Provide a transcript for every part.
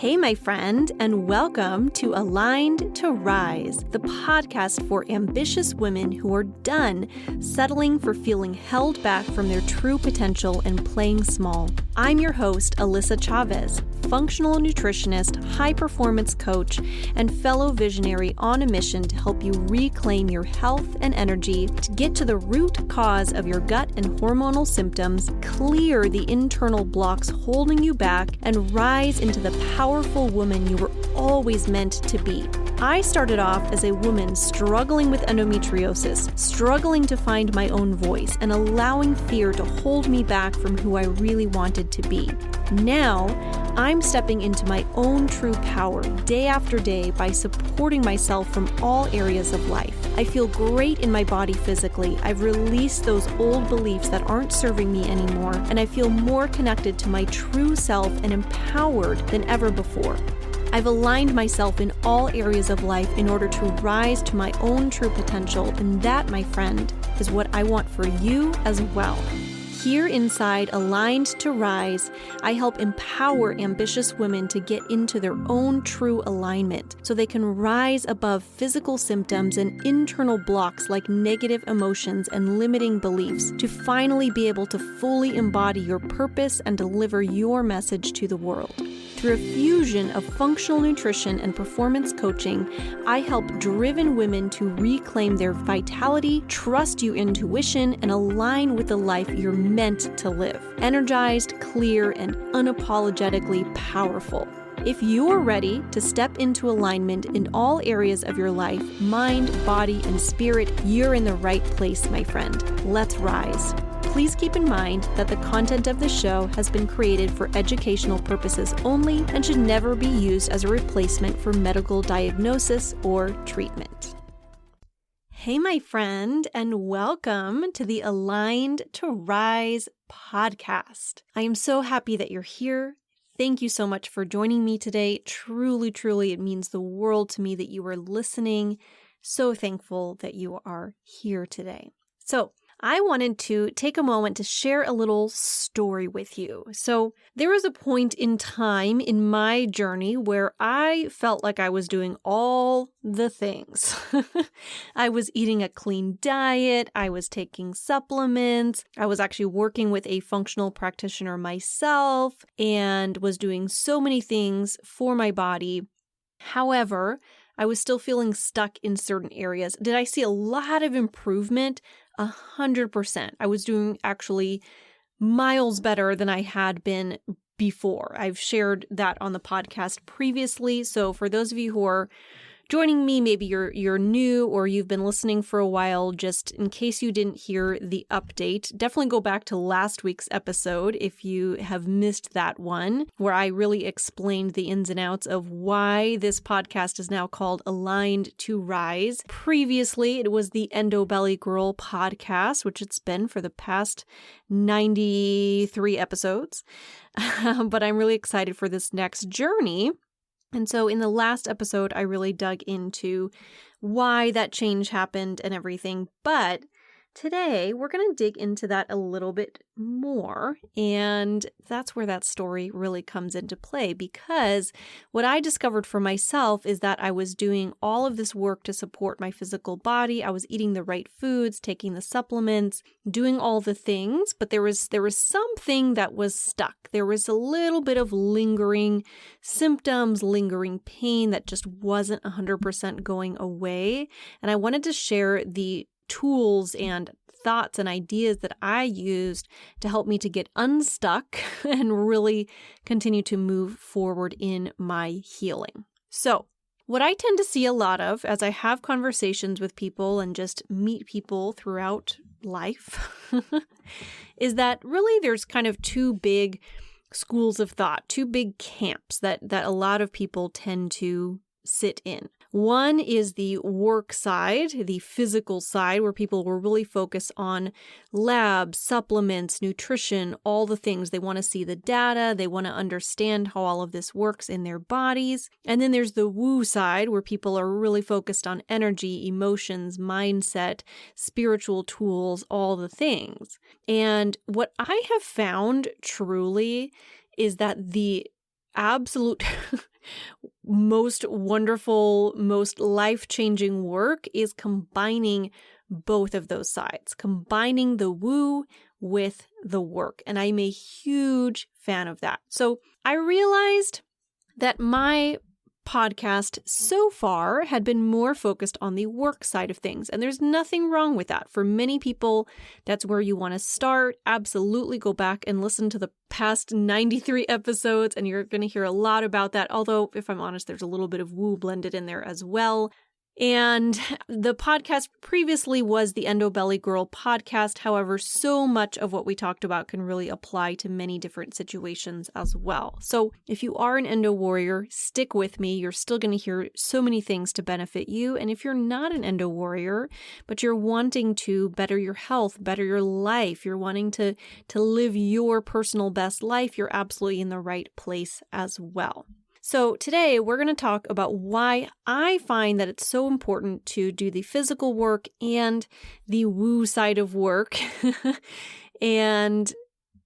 Hey, my friend, and welcome to Aligned to Rise, the podcast for ambitious women who are done settling for feeling held back from their true potential and playing small. I'm your host, Alyssa Chavez, functional nutritionist, high-performance coach, and fellow visionary on a mission to help you reclaim your health and energy to get to the root cause of your gut and hormonal symptoms, clear the internal blocks holding you back, and rise into the powerful woman you were always meant to be. I started off as a woman struggling with endometriosis, struggling to find my own voice, and allowing fear to hold me back from who I really wanted to be. Now, I'm stepping into my own true power day after day by supporting myself from all areas of life. I feel great in my body physically. I've released those old beliefs that aren't serving me anymore, and I feel more connected to my true self and empowered than ever before. I've aligned myself in all areas of life in order to rise to my own true potential, and that, my friend, is what I want for you as well. Here inside Aligned to Rise, I help empower ambitious women to get into their own true alignment so they can rise above physical symptoms and internal blocks like negative emotions and limiting beliefs to finally be able to fully embody your purpose and deliver your message to the world. Through a fusion of functional nutrition and performance coaching, I help driven women to reclaim their vitality, trust your intuition, and align with the life you're meant to live. Energized, clear, and unapologetically powerful. If you're ready to step into alignment in all areas of your life, mind, body, and spirit, you're in the right place, my friend. Let's rise. Please keep in mind that the content of the show has been created for educational purposes only and should never be used as a replacement for medical diagnosis or treatment. Hey, my friend, and welcome to the Aligned to Rise podcast. I am so happy that you're here. Thank you so much for joining me today. Truly, truly, it means the world to me that you are listening. So thankful that you are here today. So, I wanted to take a moment to share a little story with you. So there was a point in time in my journey where I felt like I was doing all the things. I was eating a clean diet. I was taking supplements. I was actually working with a functional practitioner myself and was doing so many things for my body. However, I was still feeling stuck in certain areas. Did I see a lot of improvement? 100%. I was doing actually miles better than I had been before. I've shared that on the podcast previously. So for those of you who are joining me, maybe you're new or you've been listening for a while, just in case you didn't hear the update, definitely go back to last week's episode if you have missed that one, where I really explained the ins and outs of why this podcast is now called Aligned to Rise. Previously, it was the Endo Belly Girl podcast, which it's been for the past 93 episodes. But I'm really excited for this next journey. And so in the last episode, I really dug into why that change happened and everything. But today, we're going to dig into that a little bit more. And that's where that story really comes into play, because what I discovered for myself is that I was doing all of this work to support my physical body. I was eating the right foods, taking the supplements, doing all the things, but there was something that was stuck. There was a little bit of lingering symptoms, lingering pain that just wasn't 100% going away. And I wanted to share the tools and thoughts and ideas that I used to help me to get unstuck and really continue to move forward in my healing. So, what I tend to see a lot of as I have conversations with people and just meet people throughout life is that really there's kind of two big schools of thought, two big camps that a lot of people tend to sit in. One is the work side, the physical side, where people will really focus on labs, supplements, nutrition, all the things. They want to see the data. They want to understand how all of this works in their bodies. And then there's the woo side, where people are really focused on energy, emotions, mindset, spiritual tools, all the things. And what I have found truly is that the absolute most wonderful, most life-changing work is combining both of those sides, combining the woo with the work. And I'm a huge fan of that. So I realized that my podcast so far had been more focused on the work side of things. And there's nothing wrong with that. For many people, that's where you want to start. Absolutely go back and listen to the past 93 episodes, and you're going to hear a lot about that. Although, if I'm honest, there's a little bit of woo blended in there as well. And the podcast previously was the Endo Belly Girl podcast. However, so much of what we talked about can really apply to many different situations as well. So if you are an endo warrior, stick with me. You're still going to hear so many things to benefit you. And if you're not an endo warrior, but you're wanting to better your health, better your life, you're wanting to live your personal best life, you're absolutely in the right place as well. So today we're going to talk about why I find that it's so important to do the physical work and the woo side of work and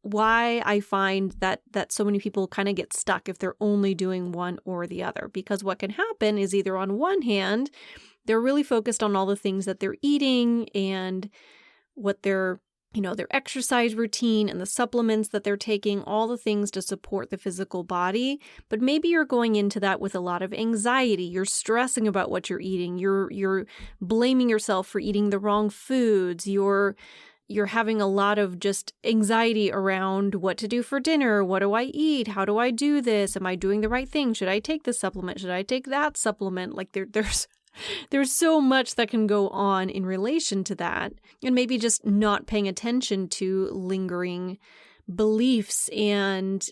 why I find that so many people kind of get stuck if they're only doing one or the other. Because what can happen is either on one hand, they're really focused on all the things that they're eating and what their exercise routine and the supplements that they're taking, all the things to support the physical body. But maybe you're going into that with a lot of anxiety. You're stressing about what you're eating. You're blaming yourself for eating the wrong foods. You're having a lot of just anxiety around what to do for dinner. What do I eat? How do I do this? Am I doing the right thing? Should I take this supplement? Should I take that supplement? Like there's so much that can go on in relation to that, and maybe just not paying attention to lingering beliefs and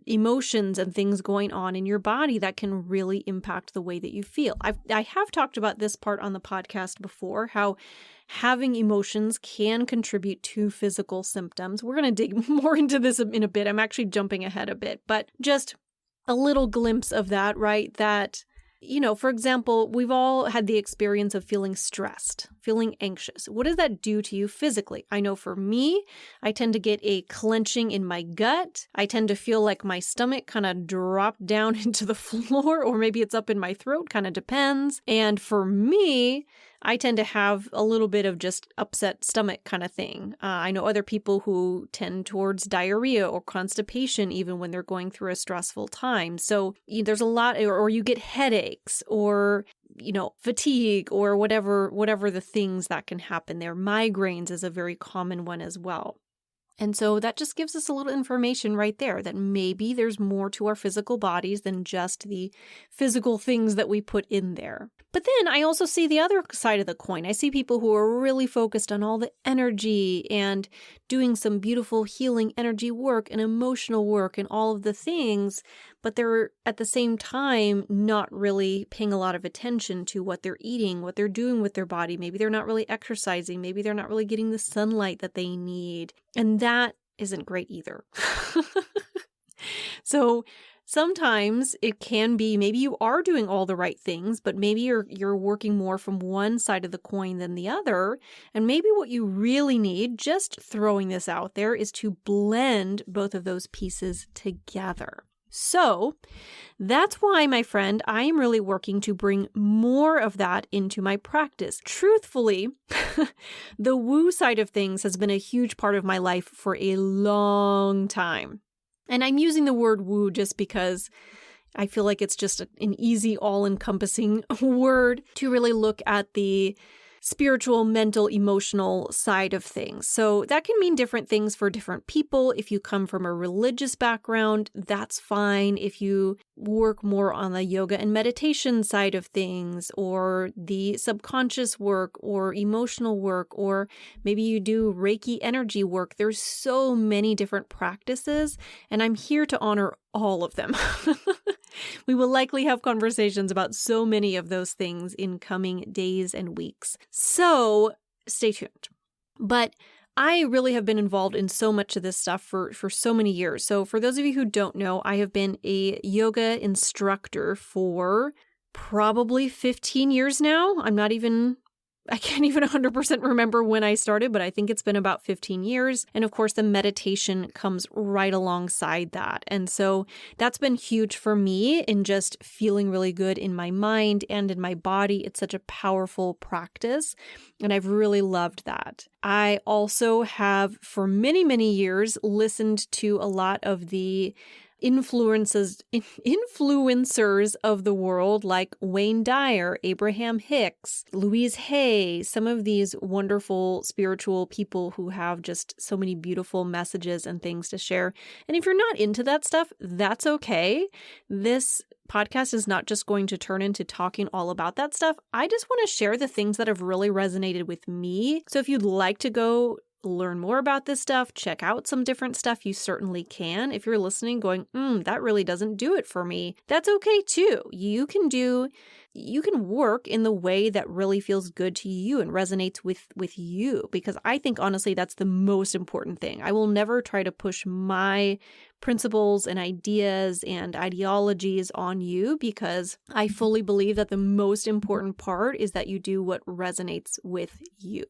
emotions and things going on in your body that can really impact the way that you feel. I have talked about this part on the podcast before, how having emotions can contribute to physical symptoms. We're going to dig more into this in a bit. I'm actually jumping ahead a bit, but just a little glimpse of that, right? That for example, we've all had the experience of feeling stressed, feeling anxious. What does that do to you physically? I know for me, I tend to get a clenching in my gut. I tend to feel like my stomach kind of dropped down into the floor, or maybe it's up in my throat, kind of depends. And for me, I tend to have a little bit of just upset stomach kind of thing. I know other people who tend towards diarrhea or constipation even when they're going through a stressful time. So there's a lot, or you get headaches or, fatigue or whatever the things that can happen there. Migraines is a very common one as well. And so that just gives us a little information right there that maybe there's more to our physical bodies than just the physical things that we put in there. But then I also see the other side of the coin. I see people who are really focused on all the energy and doing some beautiful healing energy work and emotional work and all of the things, but they're at the same time not really paying a lot of attention to what they're eating, what they're doing with their body. Maybe they're not really exercising. Maybe they're not really getting the sunlight that they need. And that isn't great either. So sometimes it can be maybe you are doing all the right things, but maybe you're working more from one side of the coin than the other. And maybe what you really need, just throwing this out there, is to blend both of those pieces together. So that's why, my friend, I am really working to bring more of that into my practice. Truthfully, the woo side of things has been a huge part of my life for a long time. And I'm using the word woo just because I feel like it's just an easy, all-encompassing word to really look at the spiritual, mental, emotional side of things. So that can mean different things for different people. If you come from a religious background, that's fine. If you work more on the yoga and meditation side of things, or the subconscious work, or emotional work, or maybe you do Reiki energy work, there's so many different practices, and I'm here to honor all of them. We will likely have conversations about so many of those things in coming days and weeks. So stay tuned. But I really have been involved in so much of this stuff for so many years. So for those of you who don't know, I have been a yoga instructor for probably 15 years now. I'm not even I can't even 100% remember when I started, but I think it's been about 15 years. And of course, the meditation comes right alongside that. And so that's been huge for me in just feeling really good in my mind and in my body. It's such a powerful practice, and I've really loved that. I also have, for many, many years, listened to a lot of the influencers of the world like Wayne Dyer, Abraham Hicks, Louise Hay, some of these wonderful spiritual people who have just so many beautiful messages and things to share. And if you're not into that stuff, that's okay. This podcast is not just going to turn into talking all about that stuff. I just want to share the things that have really resonated with me. So if you'd like to go learn more about this stuff, check out some different stuff, you certainly can. If you're listening going, that really doesn't do it for me, that's okay too. You can work in the way that really feels good to you and resonates with you, because I think honestly that's the most important thing. I will never try to push my principles and ideas and ideologies on you, because I fully believe that the most important part is that you do what resonates with you.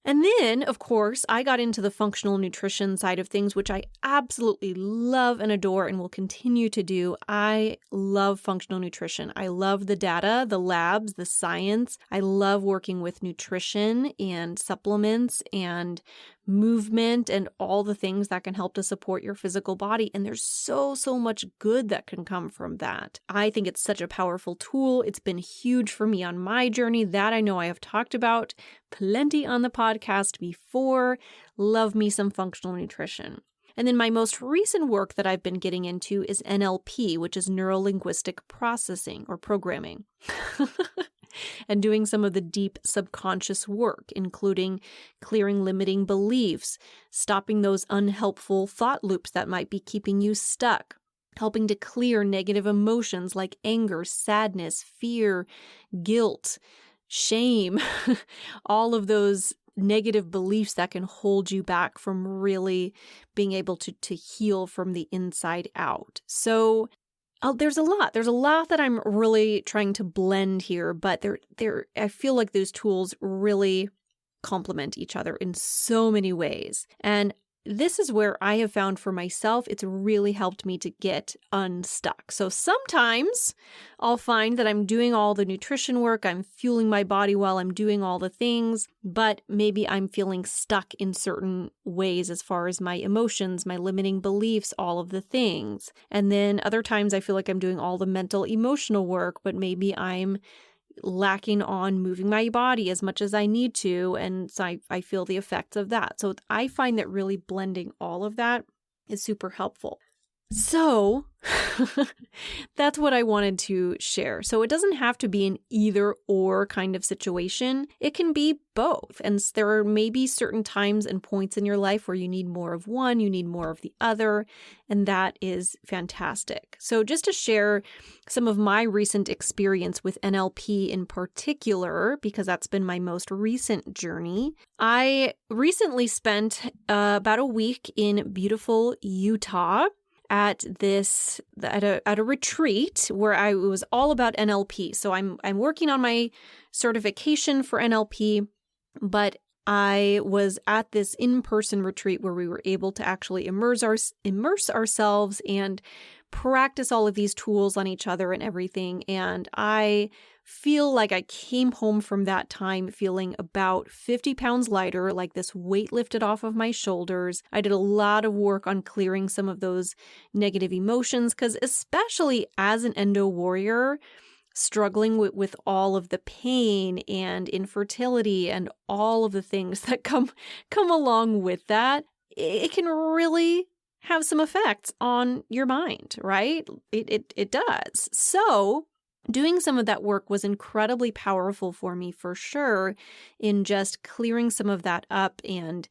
And then, of course, I got into the functional nutrition side of things, which I absolutely love and adore and will continue to do. I love functional nutrition. I love the data, the labs, the science. I love working with nutrition and supplements and movement and all the things that can help to support your physical body. And there's so much good that can come from that. I think it's such a powerful tool. It's been huge for me on my journey. That I know I have talked about plenty on the podcast before. Love me some functional nutrition. And then my most recent work that I've been getting into is NLP, which is neuro-linguistic processing or programming. And doing some of the deep subconscious work, including clearing limiting beliefs, stopping those unhelpful thought loops that might be keeping you stuck, helping to clear negative emotions like anger, sadness, fear, guilt, shame, all of those negative beliefs that can hold you back from really being able to heal from the inside out. So there's a lot that I'm really trying to blend here, but I feel like those tools really complement each other in so many ways. And this is where I have found for myself, it's really helped me to get unstuck. So sometimes I'll find that I'm doing all the nutrition work, I'm fueling my body while I'm doing all the things, but maybe I'm feeling stuck in certain ways as far as my emotions, my limiting beliefs, all of the things. And then other times I feel like I'm doing all the mental, emotional work, but maybe I'm lacking on moving my body as much as I need to. And so I feel the effects of that. So I find that really blending all of that is super helpful. So that's what I wanted to share. So it doesn't have to be an either or kind of situation. It can be both. And there are maybe certain times and points in your life where you need more of one, you need more of the other, and that is fantastic. So just to share some of my recent experience with NLP in particular, because that's been my most recent journey, I recently spent about a week in beautiful Utah at a retreat where it was all about NLP. So I'm working on my certification for NLP, but I was at this in-person retreat where we were able to actually immerse ourselves and practice all of these tools on each other and everything. And I feel like I came home from that time feeling about 50 pounds lighter, like this weight lifted off of my shoulders. I did a lot of work on clearing some of those negative emotions, because especially as an endo warrior, struggling with all of the pain and infertility and all of the things that come along with that, it can really have some effects on your mind, right? It does. So doing some of that work was incredibly powerful for me, for sure, in just clearing some of that up and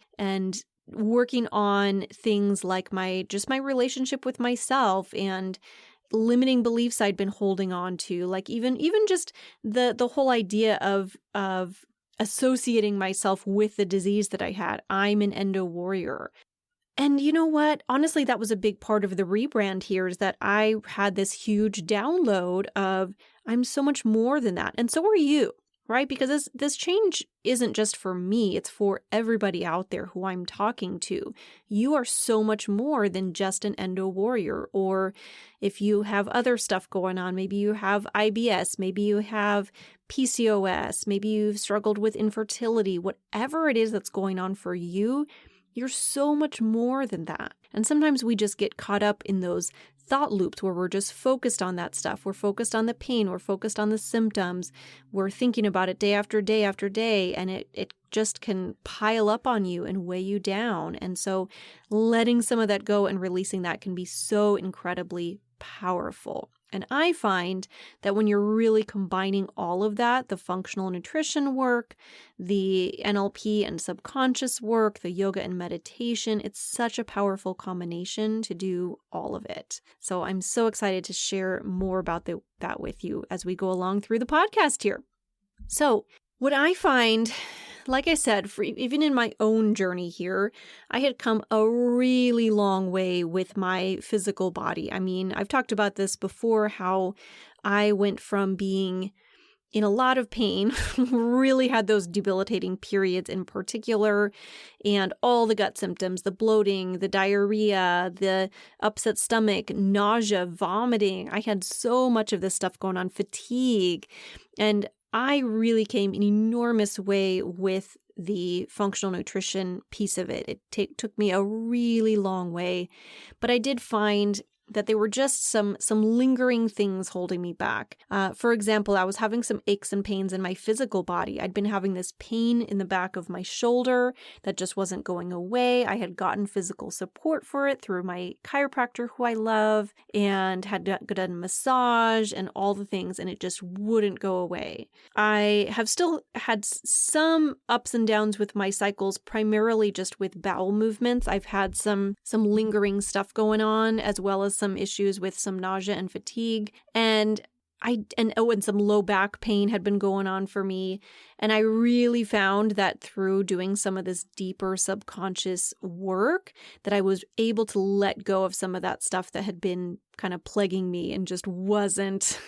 working on things like my relationship with myself and limiting beliefs I'd been holding on to, like even just the whole idea of associating myself with the disease that I had. I'm an endo warrior. And you know what? Honestly, that was a big part of the rebrand here, is that I had this huge download of I'm so much more than that. And so are you. right? Because this change isn't just for me, it's for everybody out there who I'm talking to. You are so much more than just an endo warrior. Or if you have other stuff going on, maybe you have IBS, maybe you have PCOS, maybe you've struggled with infertility, whatever it is that's going on for you, you're so much more than that. And sometimes we just get caught up in those thought loops where we're just focused on that stuff. We're focused on the pain. We're focused on the symptoms. We're thinking about it day after day after day, and it just can pile up on you and weigh you down. And so letting some of that go and releasing that can be so incredibly powerful. And I find that when you're really combining all of that, the functional nutrition work, the NLP and subconscious work, the yoga and meditation, it's such a powerful combination to do all of it. So I'm so excited to share more about that with you as we go along through the podcast here. So what I find, like I said, even in my own journey here, I had come a really long way with my physical body. I mean, I've talked about this before, how I went from being in a lot of pain, really had those debilitating periods in particular, and all the gut symptoms, the bloating, the diarrhea, the upset stomach, nausea, vomiting. I had so much of this stuff going on, fatigue, and I really came an enormous way with the functional nutrition piece of it. It took me a really long way, but I did find that there were just some lingering things holding me back. For example, I was having some aches and pains in my physical body. I'd been having this pain in the back of my shoulder that just wasn't going away. I had gotten physical support for it through my chiropractor, who I love, and had done massage and all the things, and it just wouldn't go away. I have still had some ups and downs with my cycles, primarily just with bowel movements. I've had some lingering stuff going on, as well as some issues with some nausea and fatigue, and some low back pain had been going on for me. And I really found that through doing some of this deeper subconscious work that I was able to let go of some of that stuff that had been kind of plaguing me and just wasn't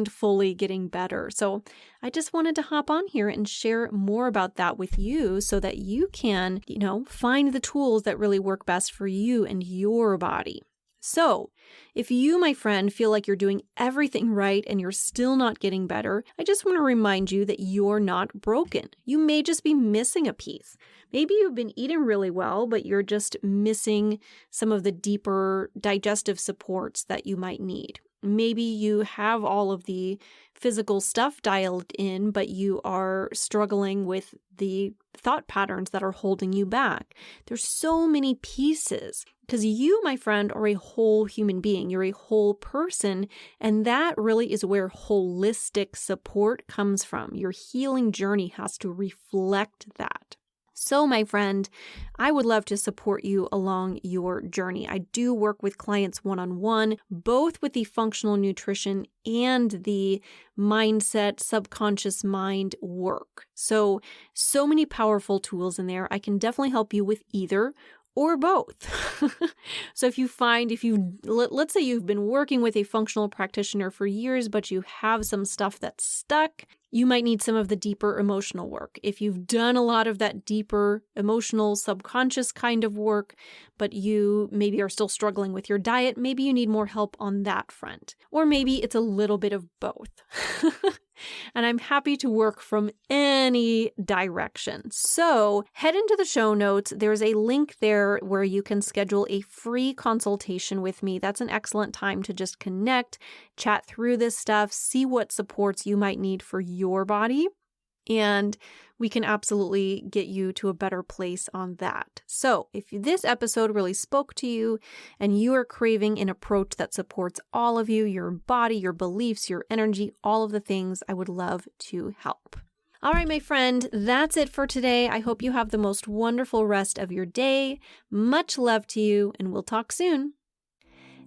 fully getting better. So I just wanted to hop on here and share more about that with you so that you can, find the tools that really work best for you and your body. So, if you, my friend, feel like you're doing everything right and you're still not getting better, I just want to remind you that you're not broken. You may just be missing a piece. Maybe you've been eating really well, but you're just missing some of the deeper digestive supports that you might need. Maybe you have all of the physical stuff dialed in, but you are struggling with the thought patterns that are holding you back. There's so many pieces because you, my friend, are a whole human being. You're a whole person, and that really is where holistic support comes from. Your healing journey has to reflect that. So, my friend, I would love to support you along your journey. I do work with clients one-on-one, both with the functional nutrition and the mindset, subconscious mind work. So many powerful tools in there. I can definitely help you with either or both. So let's say you've been working with a functional practitioner for years, but you have some stuff that's stuck, you might need some of the deeper emotional work. If you've done a lot of that deeper emotional, subconscious kind of work, but you maybe are still struggling with your diet, maybe you need more help on that front. Or maybe it's a little bit of both. And I'm happy to work from any direction. So head into the show notes. There's a link there where you can schedule a free consultation with me. That's an excellent time to just connect, chat through this stuff, see what supports you might need for your body. And we can absolutely get you to a better place on that. So if this episode really spoke to you and you are craving an approach that supports all of you, your body, your beliefs, your energy, all of the things, I would love to help. All right, my friend, that's it for today. I hope you have the most wonderful rest of your day. Much love to you, and we'll talk soon.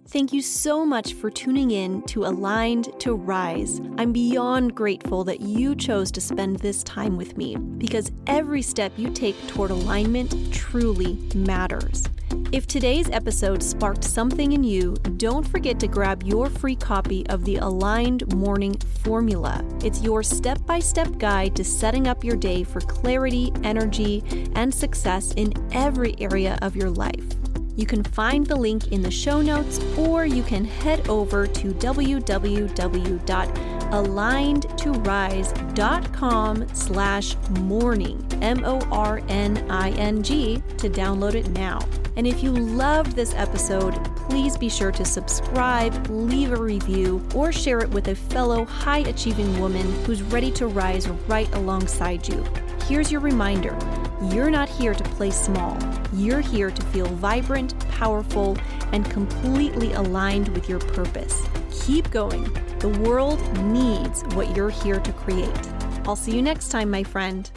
Thank you so much for tuning in to Aligned to Rise. I'm beyond grateful that you chose to spend this time with me because every step you take toward alignment truly matters. If today's episode sparked something in you, don't forget to grab your free copy of the Aligned Morning Formula. It's your step-by-step guide to setting up your day for clarity, energy, and success in every area of your life. You can find the link in the show notes, or you can head over to www.alignedtorise.com/morning, MORNING, to download it now. And if you loved this episode, please be sure to subscribe, leave a review, or share it with a fellow high-achieving woman who's ready to rise right alongside you. Here's your reminder. You're not here to play small. You're here to feel vibrant, powerful, and completely aligned with your purpose. Keep going. The world needs what you're here to create. I'll see you next time, my friend.